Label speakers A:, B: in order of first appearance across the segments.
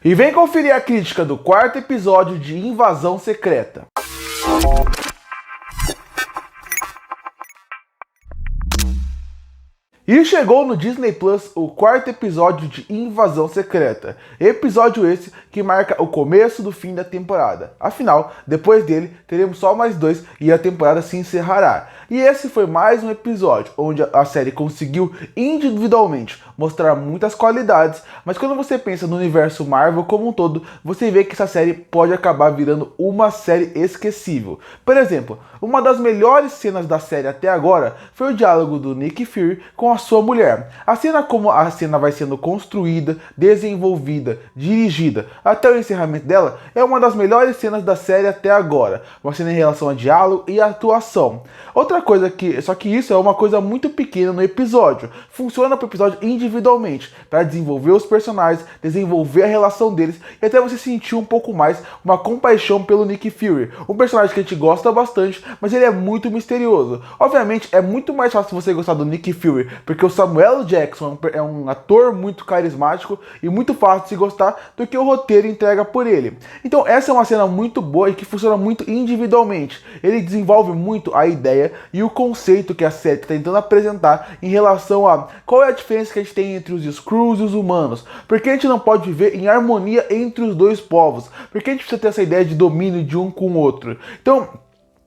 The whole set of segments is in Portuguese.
A: E vem conferir a crítica do quarto episódio de Invasão Secreta. E chegou no Disney Plus o quarto episódio de Invasão Secreta. Episódio esse que marca o começo do fim da temporada. Afinal, depois dele, teremos só mais 2 e a temporada se encerrará. E esse foi mais um episódio onde a série conseguiu individualmente mostrar muitas qualidades, mas quando você pensa no universo Marvel como um todo, você vê que essa série pode acabar virando uma série esquecível. Por exemplo, uma das melhores cenas da série até agora foi o diálogo do Nick Fury com a sua mulher. A cena como a cena vai sendo construída, desenvolvida, dirigida até o encerramento dela é uma das melhores cenas da série até agora. Uma cena em relação a diálogo e atuação. Outra coisa só que isso é uma coisa muito pequena no episódio. Funciona para o episódio individualmente, para desenvolver os personagens, desenvolver a relação deles e até você sentir um pouco mais uma compaixão pelo Nick Fury. Um personagem que a gente gosta bastante, mas ele é muito misterioso. Obviamente é muito mais fácil você gostar do Nick Fury, porque o Samuel Jackson é um ator muito carismático e muito fácil de se gostar do que o roteiro entrega por ele. Então essa é uma cena muito boa e que funciona muito individualmente. Ele desenvolve muito a ideia e o conceito que a série está tentando apresentar em relação a qual é a diferença que a gente tem entre os Skrulls e os humanos. Porque a gente não pode viver em harmonia entre os dois povos. Porque a gente precisa ter essa ideia de domínio de um com o outro. Então,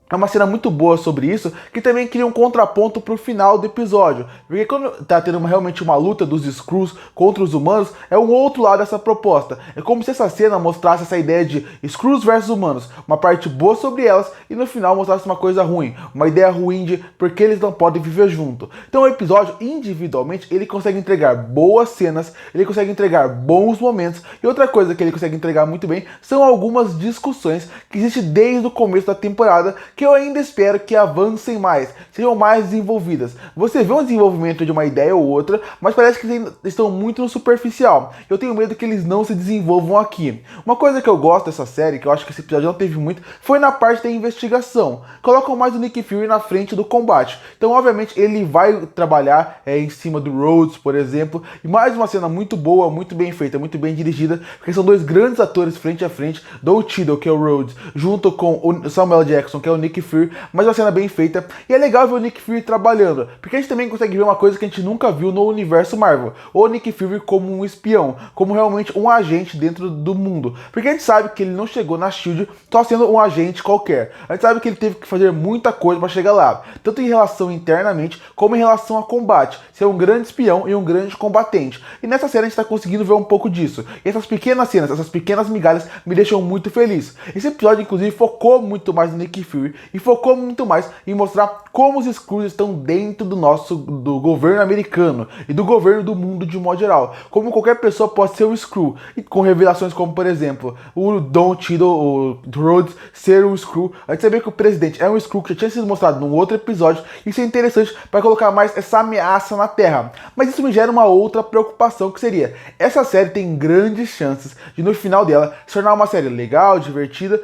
A: é uma cena muito boa sobre isso, que também cria um contraponto pro final do episódio. Porque quando tá tendo realmente uma luta dos Skrulls contra os humanos, é um outro lado dessa proposta. É como se essa cena mostrasse essa ideia de Skrulls versus humanos, uma parte boa sobre elas, e no final mostrasse uma coisa ruim, uma ideia ruim de porque eles não podem viver junto. Então o episódio, individualmente, ele consegue entregar boas cenas, ele consegue entregar bons momentos, e outra coisa que ele consegue entregar muito bem são algumas discussões que existem desde o começo da temporada, que eu ainda espero que avancem mais, sejam mais desenvolvidas. Você vê um desenvolvimento de uma ideia ou outra, mas parece que eles estão muito no superficial. Eu tenho medo que eles não se desenvolvam aqui. Uma coisa que eu gosto dessa série, que eu acho que esse episódio não teve muito, foi na parte da investigação. Colocam mais o Nick Fury na frente do combate. Então, obviamente, ele vai trabalhar em cima do Rhodes, por exemplo, e mais uma cena muito boa, muito bem feita, muito bem dirigida, porque são dois grandes atores frente a frente, Don Cheadle, que é o Rhodes, junto com o Samuel Jackson, que é o Nick Fury, mas uma cena bem feita, e é legal ver o Nick Fury trabalhando, porque a gente também consegue ver uma coisa que a gente nunca viu no universo Marvel, o Nick Fury como um espião, como realmente um agente dentro do mundo, porque a gente sabe que ele não chegou na SHIELD só sendo um agente qualquer, a gente sabe que ele teve que fazer muita coisa para chegar lá, tanto em relação internamente, como em relação a combate, ser um grande espião e um grande combatente, e nessa série a gente está conseguindo ver um pouco disso, e essas pequenas cenas, essas pequenas migalhas me deixam muito feliz. Esse episódio inclusive focou muito mais no Nick Fury, e focou muito mais em mostrar como os Skrulls estão dentro do governo americano e do governo do mundo de modo geral. Como qualquer pessoa pode ser um Skrull, e com revelações como, por exemplo, o Don Cheadle, o Rhodes ser um Skrull. A gente sabia que o presidente é um Skrull, que já tinha sido mostrado num outro episódio. Isso é interessante para colocar mais essa ameaça na Terra. Mas isso me gera uma outra preocupação, que seria, essa série tem grandes chances de no final dela se tornar uma série legal, divertida,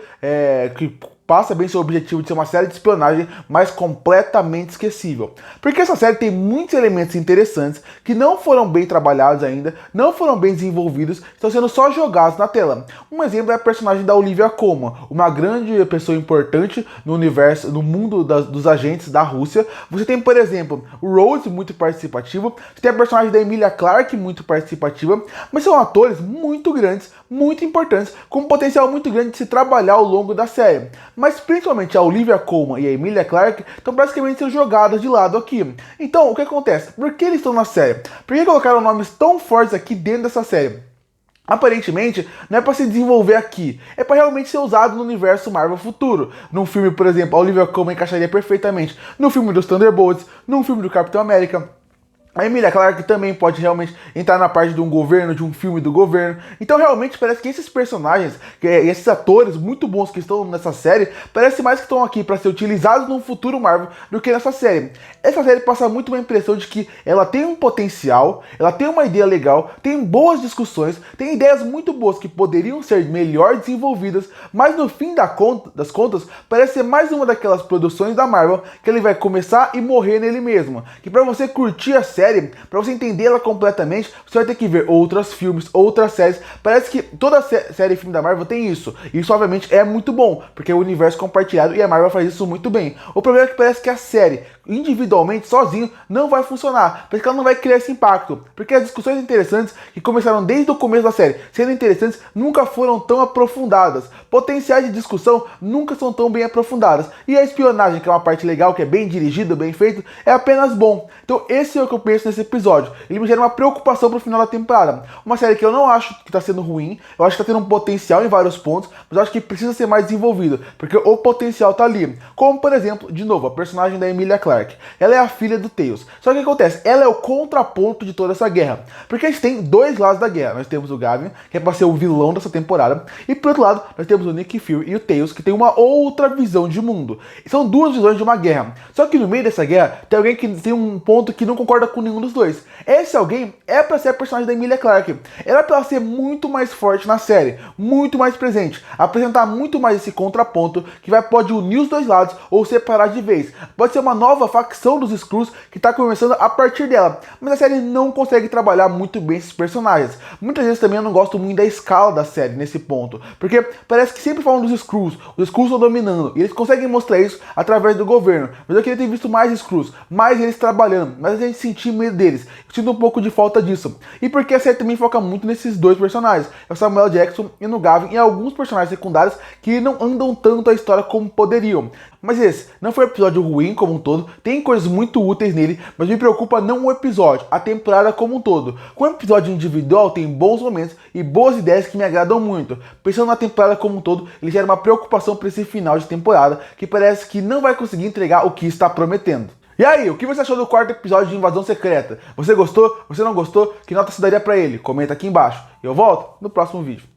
A: que passa bem seu objetivo de ser uma série de espionagem, mas completamente esquecível. Porque essa série tem muitos elementos interessantes que não foram bem trabalhados ainda, não foram bem desenvolvidos, estão sendo só jogados na tela. Um exemplo é a personagem da Olivia Colman, uma grande pessoa importante no universo, no mundo dos agentes da Rússia. Você tem, por exemplo, o Rhodes, muito participativo, você tem a personagem da Emilia Clarke, muito participativa, mas são atores muito grandes, muito importantes, com um potencial muito grande de se trabalhar ao longo da série. Mas principalmente a Olivia Colman e a Emilia Clarke estão basicamente sendo jogadas de lado aqui. Então, o que acontece? Por que eles estão na série? Por que colocaram nomes tão fortes aqui dentro dessa série? Aparentemente, não é para se desenvolver aqui, é para realmente ser usado no universo Marvel futuro. Num filme, por exemplo, a Olivia Colman encaixaria perfeitamente no filme dos Thunderbolts, num filme do Capitão América. A Emilia Clarke também pode realmente entrar na parte de um governo, de um filme do governo. Então realmente parece que esses personagens, esses atores muito bons que estão nessa série, parece mais que estão aqui para ser utilizados num futuro Marvel do que nessa série. Essa série passa muito uma impressão de que ela tem um potencial, ela tem uma ideia legal, tem boas discussões, tem ideias muito boas que poderiam ser melhor desenvolvidas, mas no fim das contas, parece ser mais uma daquelas produções da Marvel que ele vai começar e morrer nele mesmo. Que para você curtir a série, série, pra você entender ela completamente, você vai ter que ver outros filmes, outras séries. Parece que toda série e filme da Marvel tem isso. E isso, obviamente, é muito bom, porque é o universo compartilhado e a Marvel faz isso muito bem. O problema é que parece que a série, individualmente, sozinho, não vai funcionar. Parece que ela não vai criar esse impacto. Porque as discussões interessantes que começaram desde o começo da série, sendo interessantes, nunca foram tão aprofundadas. Potenciais de discussão nunca são tão bem aprofundadas. E a espionagem, que é uma parte legal, que é bem dirigido, bem feito, é apenas bom. Então esse é o que eu penso nesse episódio. Ele me gera uma preocupação pro final da temporada. Uma série que eu não acho que tá sendo ruim, eu acho que tá tendo um potencial em vários pontos, mas eu acho que precisa ser mais desenvolvido, porque o potencial tá ali. Como, por exemplo, de novo, a personagem da Emilia Clarke. Ela é a filha do Tails. Só que o que acontece? Ela é o contraponto de toda essa guerra. Porque a gente tem dois lados da guerra. Nós temos o Gavin, que é pra ser o vilão dessa temporada, e por outro lado, nós temos o Nick Fury e o Tails, que tem uma outra visão de mundo. São duas visões de uma guerra. Só que no meio dessa guerra, tem alguém que tem um ponto que não concorda com nenhum dos dois. Esse alguém é pra ser a personagem da Emilia Clarke. Ela é pra ser muito mais forte na série, muito mais presente, apresentar muito mais esse contraponto, que pode unir os dois lados ou separar de vez. Pode ser uma nova facção dos Skrulls que tá começando a partir dela. Mas a série não consegue trabalhar muito bem esses personagens. Muitas vezes também eu não gosto muito da escala da série nesse ponto, porque parece que sempre falam dos Skrulls, os Skrulls estão dominando, e eles conseguem mostrar isso através do governo. Mas eu queria ter visto mais Skrulls, mais eles trabalhando, mais a gente sentir medo deles. Eu sinto um pouco de falta disso. E porque a série também foca muito nesses dois personagens, é o Samuel Jackson e no Gavin, e alguns personagens secundários que não andam tanto a história como poderiam. Mas esse não foi um episódio ruim como um todo, tem coisas muito úteis nele, mas me preocupa não o episódio, a temporada como um todo. Com o episódio individual tem bons momentos e boas ideias que me agradam muito. Pensando na temporada como um todo, ele gera uma preocupação para esse final de temporada, que parece que não vai conseguir entregar o que está prometendo. E aí, o que você achou do quarto episódio de Invasão Secreta? Você gostou? Você não gostou? Que nota você daria pra ele? Comenta aqui embaixo. Eu volto no próximo vídeo.